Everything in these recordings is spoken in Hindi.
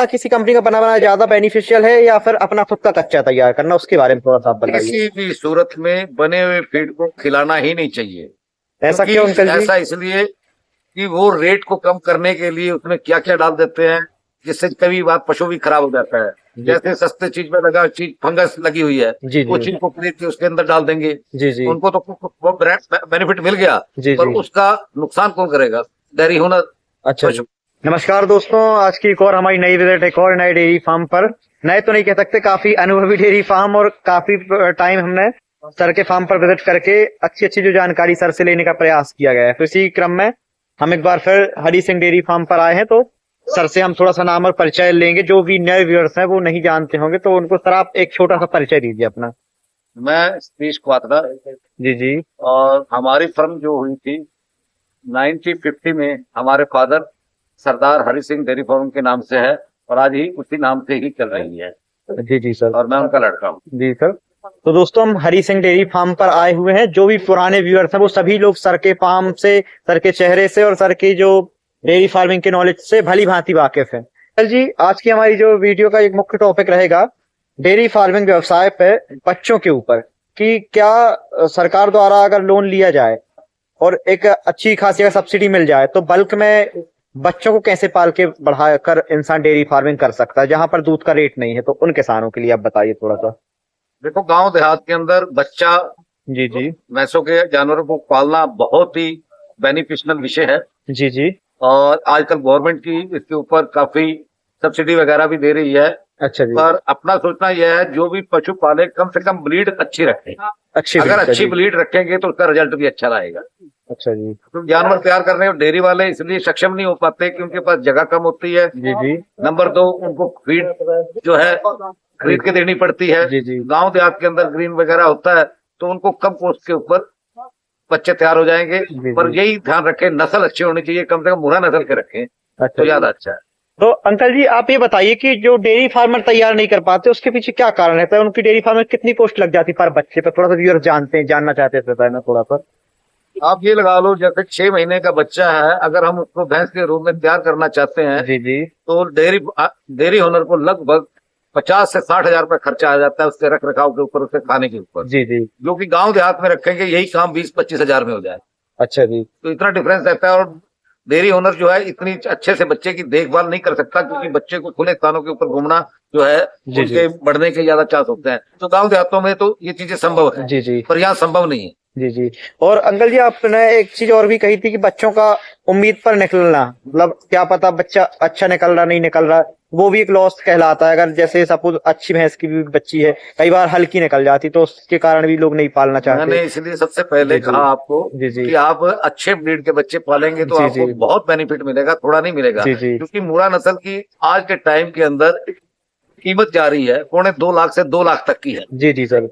किसी कंपनी का बना बनाया ज्यादा बेनिफिशियल है या फिर अपना खुद का कच्चा तैयार करना, उसके बारे में थोड़ा सा आप बताइए। किसी भी सूरत में बने हुए फीड को खिलाना ही नहीं चाहिए। ऐसा क्यों अंकल जी? ऐसा इसलिए कि वो रेट को कम करने के लिए उसमें क्या क्या डाल देते हैं, जिससे कभी बार पशु भी खराब हो जाता है। जैसे सस्ते चीज में लगा चीज फंगस लगी हुई है, जी वो जी चीज को खरीद के उसके अंदर डाल देंगे। जी जी उनको तो वो बेनिफिट मिल गया, जी पर जी। उसका नुकसान कौन करेगा? Dairy owner. अच्छा जी। नमस्कार दोस्तों, आज की एक और हमारी नई विजिट एक और नए डेयरी फार्म पर। नए तो नहीं कह सकते, काफी अनुभवी डेयरी फार्म, और काफी टाइम हमने सर के फार्म पर विजिट करके अच्छी अच्छी जो जानकारी सर से लेने का प्रयास किया गया है। तो इसी क्रम में हम एक बार फिर हरी सिंह डेयरी फार्म पर आए हैं, तो सर से हम थोड़ा सा नाम और परिचय लेंगे। जो भी नए व्यूअर्स हैं वो नहीं जानते होंगे, तो उनको सर आप एक छोटा सा परिचय दीजिए अपना। मैं सतीश क्वात्रा, जी जी और हमारी फर्म जो हुई थी 1950 में, हमारे फादर सरदार हरि सिंह डेयरी फार्म के नाम से है, और आज ही उसी नाम से ही चल रही है। जी जी सर। और मैं उनका लड़का हूँ। जी सर। तो दोस्तों, हम हरी सिंह डेयरी फार्म पर आए हुए हैं। जो भी पुराने व्यूअर्स हैं वो सभी लोग सर के फार्म से, सर के चेहरे से और सर की जो डेयरी फार्मिंग के नॉलेज से भली भांति वाकिफ है। सर जी, आज की हमारी जो वीडियो का एक मुख्य टॉपिक रहेगा डेयरी फार्मिंग व्यवसाय पे, बच्चों के ऊपर, कि क्या सरकार द्वारा अगर लोन लिया जाए और एक अच्छी खासी अगर सब्सिडी मिल जाए तो बल्क में बच्चों को कैसे पाल के बढ़ाकर इंसान डेयरी फार्मिंग कर सकता है, जहां पर दूध का रेट नहीं है। तो उन किसानों के लिए आप बताइए थोड़ा सा। देखो, गांव देहात के अंदर बच्चा जी जी भैंसों के जानवरों को पालना बहुत ही बेनिफिशियल विषय है। जी जी। और आजकल गवर्नमेंट की इसके ऊपर काफी सब्सिडी वगैरह भी दे रही है। अच्छा जी। पर अपना सोचना यह है, जो भी पशु पाले कम से कम ब्रीड अच्छी रखें। अच्छी अगर ब्रीड का अच्छी जी। ब्रीड रखेंगे तो उसका रिजल्ट भी अच्छा रहेगा। अच्छा जी। तो जानवर तैयार करने में डेयरी वाले इसलिए सक्षम नहीं हो पाते कि उनके पास जगह कम होती है। जी जी नंबर 2, उनको फीड जो है खरीद के देनी पड़ती है। जी जी गांव देहात के अंदर ग्रीन वगैरह होता है, तो उनको कम कॉस्ट के ऊपर बच्चे तैयार हो जाएंगे। जी पर जी। यही ध्यान रखें, नस्ल अच्छी होनी चाहिए, कम से कम मुर्रा नस्ल के रखें अच्छा तो जी। ज्यादा अच्छा है। तो अंकल जी, आप ये बताइए कि जो डेयरी फार्मर तैयार नहीं कर पाते उसके पीछे क्या कारण रहता है? उनकी डेयरी फार्म में कितनी कॉस्ट लग जाती है पर बच्चे पर? थोड़ा सा व्यूअर जानते हैं, जानना चाहते हैं ना थोड़ा सा। आप ये लगा लो, जैसे 6 महीने का बच्चा है, अगर हम उसको भैंस के रूप में तैयार करना चाहते हैं जी जी तो डेयरी ओनर को लगभग 50 से 60 हजार रुपये खर्चा आ जाता है, उसके रख रखाव के ऊपर, उसके खाने के ऊपर। जी जी। जो कि गांव देहात में रखेंगे यही काम 20-25 हजार में हो जाए। अच्छा जी। तो इतना डिफरेंस रहता है। और डेयरी ओनर जो है इतनी अच्छे से बच्चे की देखभाल नहीं कर सकता, क्योंकि बच्चे को खुले स्थानों के ऊपर घूमना जो है, जी जी उनके बढ़ने के ज्यादा चांस होते हैं। तो गांव देहातों में तो ये चीजें संभव है, जी जी पर यहाँ संभव नहीं है। जी जी। और अंकल जी, आपने एक चीज और भी कही थी कि बच्चों का उम्मीद पर निकलना, मतलब क्या पता बच्चा अच्छा निकल रहा नहीं निकल रहा, वो भी एक लॉस कहलाता है। अगर जैसे सपोज अच्छी भैंस की भी बच्ची है, कई बार हल्की निकल जाती, तो उसके कारण भी लोग नहीं पालना चाहते। मैंने इसलिए सबसे पहले जी जी कहा आपको जी जी कि आप अच्छे ब्रीड के बच्चे पालेंगे तो जी आपको जी बहुत बेनिफिट मिलेगा, थोड़ा नहीं मिलेगा। जी जी क्योंकि मुर्रा नस्ल की आज के टाइम के अंदर कीमत जा रही है 2.25 लाख से 2 लाख तक की है। जी जी सर।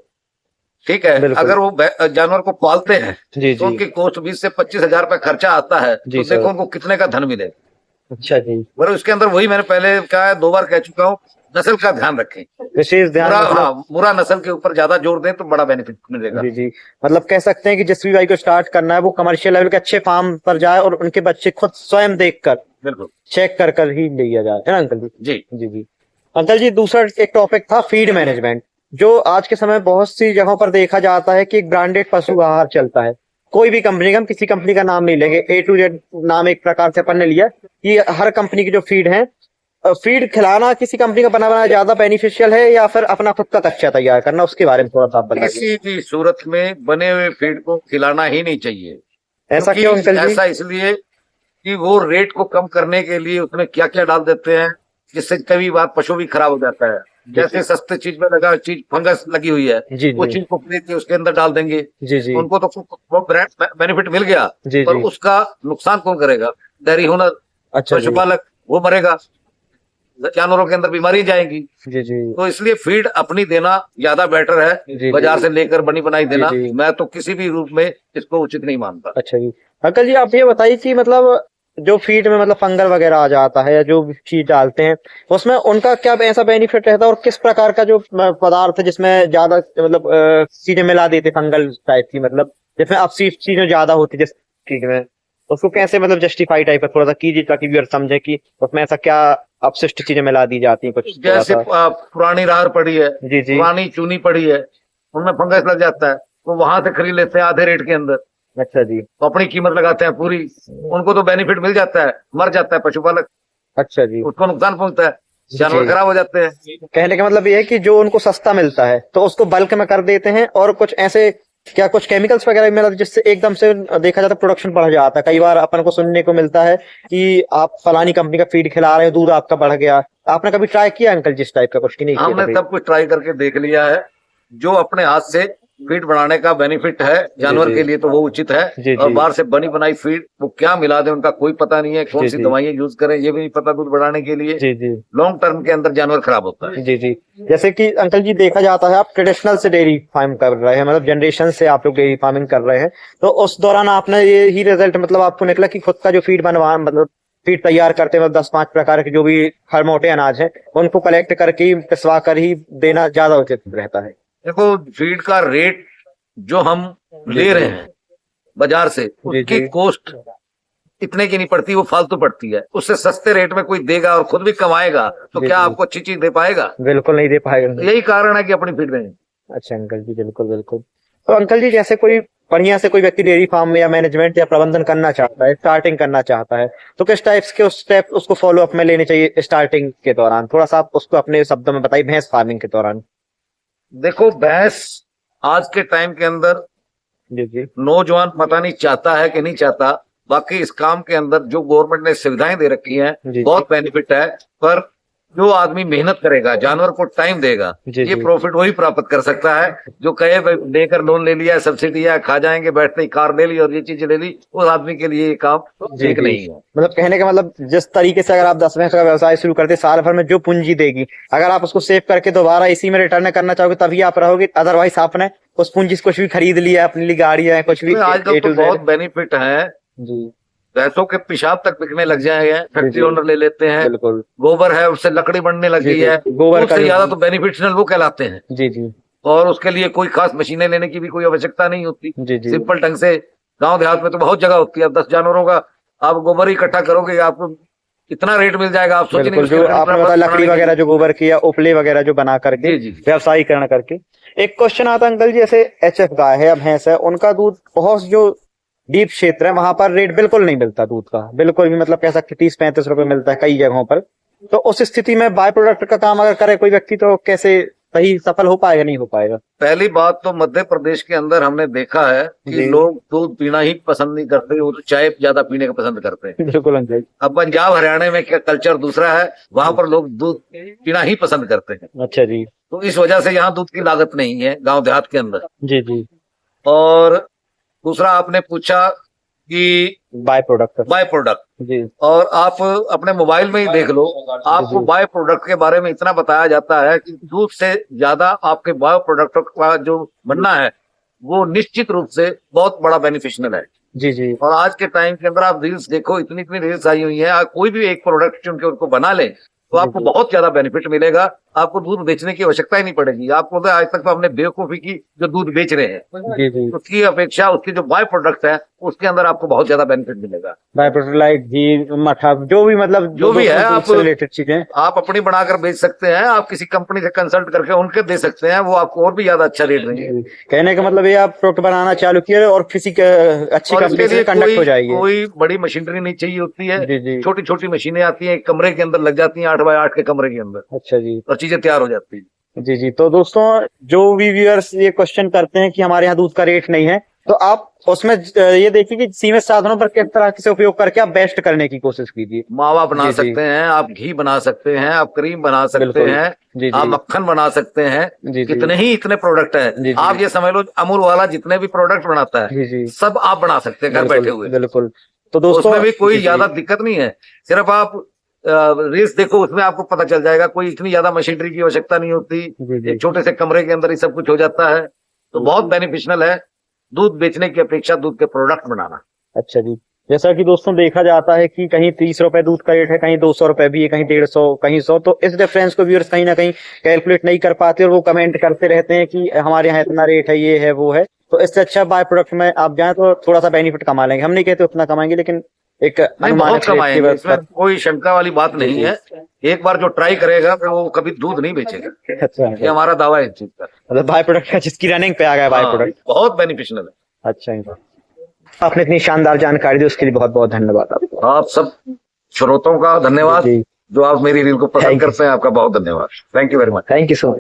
ठीक है, बिल्कुल। अगर वो जानवर को पालते हैं जी तो जी उनकी कॉस्ट 20 से 25 हजार रुपये खर्चा आता है, जी तो सर। देखो उनको कितने का धन मिलेगा। अच्छा जी। पर उसके अंदर वही मैंने पहले कहा है, 2 बार कह चुका हूँ, नस्ल का ध्यान रखें। विशेष ध्यान मुर्रा, मतलब। हाँ, मुर्रा नस्ल के ऊपर ज्यादा जोर दें तो बड़ा बेनिफिट मिलेगा। जी जी। मतलब कह सकते हैं कि जिस भी भाई को स्टार्ट करना है वो कमर्शियल लेवल के अच्छे फार्म पर जाए और उनके बच्चे खुद स्वयं देखकर, बिल्कुल, चेक कर कर ही लिया जाए, है ना अंकल जी? जी जी जी। अंकल जी, दूसरा एक टॉपिक था फीड मैनेजमेंट, जो आज के समय बहुत सी जगहों पर देखा जाता है कि एक ब्रांडेड पशु आहार चलता है। कोई भी कंपनी का, हम किसी कंपनी का नाम नहीं लेंगे, A to Z नाम एक प्रकार से अपन ने लिया कि हर कंपनी की जो फीड है, फीड खिलाना किसी कंपनी का बना बनाया ज्यादा बेनिफिशियल है या फिर अपना खुद का कच्चा तैयार करना, उसके बारे में थोड़ा सा आप बताइए। किसी भी सूरत में बने हुए फीड को खिलाना ही नहीं चाहिए। ऐसा क्यों अंकल जी? ऐसा इसलिए कि वो रेट को कम करने के लिए उसमें क्या क्या डाल देते हैं, जिससे कभी बार पशु भी खराब हो जाता है। जैसे सस्ते चीज में लगा चीज फंगस लगी हुई है, जी वो जी चीज को खरीद के उसके अंदर डाल देंगे। जी जी उनको तो वो बेनिफिट मिल गया, जी पर जी। उसका नुकसान कौन करेगा? डेयरी ओनर, अच्छा जी। पशुपालक, वो मरेगा, जानवरों के अंदर बीमारी जाएंगी। जी जी तो इसलिए फीड अपनी देना ज्यादा बेटर है, जी बाजार जी से लेकर बनी बनाई देना। जी। मैं तो किसी भी रूप में इसको उचित नहीं मानता। अच्छा जी। अंकल जी, आप ये बताइए कि मतलब जो फीड में मतलब फंगल वगैरह आ जाता है या जो भी चीज डालते हैं, उसमें उनका क्या ऐसा बेनिफिट रहता है, और किस प्रकार का जो पदार्थ है जिसमें ज्यादा मतलब चीजें मिला देते फंगल टाइप की, मतलब जिसमें अपसी चीजें ज्यादा होती है जिस फीड में, उसको कैसे मतलब जस्टिफाई टाइप का थोड़ा सा कीजिए ताकि व्यूअर समझे कि उसमें ऐसा क्या अपशिष्ट चीजें मिला दी जाती हैं कुछ थोड़ा जैसे सा। पुरानी राहर पड़ी है, जी जी। पुरानी चूनी पड़ी है, उनमें फंगस लग जाता है, तो वहां से खरीद लेते हैं आधे रेट के अंदर, अच्छा जी। तो अपनी कीमत लगाते हैं पूरी, उनको तो बेनिफिट मिल जाता है, मर जाता है पशुपालक, अच्छा जी। उसको नुकसान पहुंचता है, जानवर जी। खराब हो जाते हैं। कहने का मतलब ये है कि जो उनको सस्ता मिलता है तो उसको बल्क में कर देते हैं, और कुछ ऐसे क्या कुछ केमिकल्स वगैरह भी मिला जिससे एकदम से देखा जाता है प्रोडक्शन बढ़ जाता है। कई बार अपन को सुनने को मिलता है कि आप फलानी कंपनी का फीड खिला रहे हो, दूध आपका बढ़ गया। आपने कभी ट्राई किया अंकल जिस टाइप का कुछ की नहीं किया हमने कभी? सब कुछ ट्राई करके देख लिया है, जो अपने हाथ से फीड बनाने का बेनिफिट है जानवर जी। के लिए तो वो उचित है, जी और जी। बाहर से बनी बनाई फीड वो क्या मिला दे उनका कोई पता नहीं है, कौन जी सी जी। दवाइयां यूज करें ये भी नहीं पता दूध बढ़ाने के लिए, जी जी। लॉन्ग टर्म के अंदर जानवर खराब होता है। जी जी। जैसे कि अंकल जी देखा जाता है आप ट्रेडिशनल से डेयरी फार्म कर रहे हैं, मतलब जनरेशन से आप लोग डेयरी फार्मिंग कर रहे हैं, तो उस दौरान आपने ये ही रिजल्ट मतलब आपको निकला कि खुद का जो फीड बनवा मतलब फीड तैयार करते हैं, मतलब 10-5 प्रकार के जो भी हर मोटे अनाज है उनको कलेक्ट करके ही पिसवा कर ही देना ज्यादा उचित रहता है? देखो फीड का रेट जो हम ले रहे हैं बाजार से, उसकी जी। कॉस्ट इतने की नहीं पड़ती, वो फालतू पड़ती है, उससे सस्ते रेट में कोई देगा और खुद भी कमाएगा तो जी क्या जी। आपको अच्छी चीज दे पाएगा? बिल्कुल नहीं दे पाएगा। तो यही कारण है कि अपनी फीड दें। अच्छा अंकल जी, बिल्कुल बिल्कुल। तो अंकल जी जैसे कोई बढ़िया से कोई व्यक्ति डेयरी फार्म में या मैनेजमेंट या प्रबंधन करना चाहता है, स्टार्टिंग करना चाहता है, तो किस टाइप्स के उस स्टेप उसको फॉलो अप में लेने चाहिए स्टार्टिंग के दौरान? थोड़ा सा आप उसको अपने शब्दों में बताइए भैंस फार्मिंग के दौरान। देखो भैंस आज के टाइम के अंदर जी जी। नौजवान पता नहीं चाहता है कि नहीं चाहता, बाकी इस काम के अंदर जो गवर्नमेंट ने सुविधाएं दे रखी हैं जी। बहुत बेनिफिट है, पर जो आदमी मेहनत करेगा जानवर को टाइम देगा जी ये जी। प्रॉफिट वही प्राप्त कर सकता है। जो कहे भाई लेकर लोन ले लिया, सब्सिडी है, खा जाएंगे, बैठते ही कार ले ली और ये चीज ले ली, उस आदमी के लिए ये काम जी ठीक जी। नहीं है। मतलब कहने का मतलब जिस तरीके से अगर आप 10 भैंस का व्यवसाय शुरू करते साल भर में जो पूंजी देगी, अगर आप उसको सेव करके दोबारा इसी में रिटर्न करना चाहोगे तभी आप रहोगे, अदरवाइज आपने उस पूंजी से कुछ भी खरीद लिया अपने लिए, गाड़ी है कुछ भी आजकल A तो to Z। बहुत बेनिफिट है, जी। भैंसों के पेशाब तक बिकने लग जाएंगे, फैक्ट्री जी। ओनर ले लेते हैं, बिल्कुल। गोबर है उससे लकड़ी बनने लग जी गई जी। है, गोबर का उससे जो ज्यादा तो बेनिफिशियल वो कहलाते हैं, जी जी। और उसके लिए कोई खास मशीनें लेने की भी कोई आवश्यकता नहीं होती। जी जी। सिंपल ढंग से गांव देहात में तो बहुत जगह होती है, अब 10 जानवरों का आप गोबर ही इकट्ठा करोगे आपको इतना रेट मिल जाएगा, आप सोचिए नहीं बिल्कुल, जो उसके आपने बताया लकड़ी वगैरह जो गोबर की या उपले वगैरह जो बना करके जी जी। व्यवसायीकरण करके। एक क्वेश्चन आता है अंकल जी, जैसे एचएफ गाय है या भैंस है, उनका दूध बहुत जो डीप क्षेत्र है वहां पर रेट बिल्कुल नहीं मिलता दूध का, बिल्कुल भी, मतलब कह सकते 30-35 रुपए मिलता है कई जगहों पर। तो उस स्थिति में बाय प्रोडक्ट का काम अगर करे कोई व्यक्ति तो कैसे सही सफल हो पाएगा, नहीं हो पाएगा? पहली बात तो मध्य प्रदेश के अंदर हमने देखा है कि जी। लोग दूध पीना ही पसंद नहीं करते, वो तो चाय ज्यादा पीने का पसंद करते हैं। बिल्कुल अंकल। अब पंजाब हरियाणा में क्या कल्चर दूसरा है, वहां पर लोग दूध पीना ही पसंद करते हैं, अच्छा जी। तो इस वजह से यहाँ दूध की लागत नहीं है गांव देहात के अंदर। जी जी। और दूसरा आपने पूछा कि बाय प्रोडक्ट। बाय प्रोडक्ट, जी और आप अपने मोबाइल में ही देख लो, आपको बाय प्रोडक्ट के बारे में इतना बताया जाता है कि दूध से ज्यादा आपके बाय प्रोडक्ट का जो बनना है वो निश्चित रूप से बहुत बड़ा बेनिफिशियल है। जी जी। और आज के टाइम के अंदर आप रील्स देखो, इतनी इतनी रील्स आई हुई है, आप कोई भी एक प्रोडक्ट चुन के उनको बना ले तो आपको बहुत ज्यादा बेनिफिट मिलेगा, आपको दूध बेचने की आवश्यकता ही नहीं पड़ेगी। आपको तो आज तक तो हमने बेवकूफी की जो दूध बेच रहे हैं, जी जी। उसकी अपेक्षा उसकी जो बाय प्रोडक्ट है उसके अंदर आपको बहुत ज्यादा बेनिफिट मिलेगा। बाय प्रोडक्ट लाइक घी, मठा, जो भी मतलब जो भी है दूध से रिलेटेड चीजें आप अपनी बनाकर बेच सकते हैं, आप किसी कंपनी से कंसल्ट करके उनके दे सकते हैं, वो आपको और भी ज्यादा अच्छा रेट देंगे। कहने का मतलब ये आप प्रोडक्ट बनाना चालू किए और किसी अच्छी और कंपनी इसके से लिए कंडक्ट हो जाएगी। कोई बड़ी मशीनरी नहीं चाहिए होती जी है, जी। छोटी छोटी मशीनें आती हैं, एक कमरे के अंदर लग जाती हैं, 8 बाय 8 के कमरे के अंदर, अच्छा जी। और चीजें तैयार हो जाती है। जी जी। तो दोस्तों जो भी व्यूअर्स ये क्वेश्चन करते हैं कि हमारे यहाँ दूध का रेट नहीं है, तो आप उसमें ये देखिए कि सीमित साधनों पर किस तरह से उपयोग करके आप बेस्ट करने की कोशिश कीजिए। मावा बना जी, जी। सकते हैं आप, घी बना सकते हैं आप, क्रीम बना सकते बिल्कुल। हैं जी आप, जी। मक्खन बना सकते हैं, जी जी। कितने ही इतने प्रोडक्ट जी, है। जी। आप ये समझ लो अमूल वाला जितने भी प्रोडक्ट बनाता जी जी। है सब आप बना सकते हैं घर बैठे बिल्कुल हुए। बिल्कुल। तो दोस्तों उसमें भी कोई जी, जी। ज्यादा दिक्कत नहीं है, सिर्फ आप रील्स देखो, उसमें आपको पता चल जाएगा, कोई इतनी ज्यादा मशीनरी की आवश्यकता नहीं होती, जी, जी। एक छोटे से कमरे के अंदर ही सब कुछ हो जाता है, तो बहुत बेनिफिशियल है दूध बेचने की अपेक्षा दूध के प्रोडक्ट बनाना। अच्छा जी। जैसा कि दोस्तों देखा जाता है कि कहीं 30 रुपए दूध का रेट है, कहीं 200 रुपए भी है, कहीं 150, कहीं 100, तो इस डिफरेंस को व्यूअर्स कहीं ना कहीं कैलकुलेट नहीं कर पाते और वो कमेंट करते रहते हैं कि हमारे यहाँ इतना रेट है, ये है वो है। तो इससे अच्छा बाय प्रोडक्ट में आप जाएं तो थोड़ा सा बेनिफिट कमा लेंगे, हम नहीं कहते उतना कमाएंगे, लेकिन एक नहीं, अनुमानित बहुत कम रेट की आएंगे, व्यवस्था। इसमें कोई शंका वाली बात नहीं है। एक बार जो ट्राई करेगा फिर वो कभी दूध नहीं बेचेगा, अच्छा ये हमारा दावा है इस चीज का। मतलब बाय प्रोडक्ट का जिसकी रनिंग पे आ गया बाय हाँ, प्रोडक्ट। बहुत बेनिफिशियल है। अच्छा, आपने इतनी शानदार जानकारी दी उसके लिए बहुत बहुत धन्यवाद आपको। आप सब श्रोताओं का धन्यवाद, जी। जो आप मेरी रील को Thank पसंद you. करते हैं, आपका बहुत धन्यवाद। Thank you very much. Thank you so much.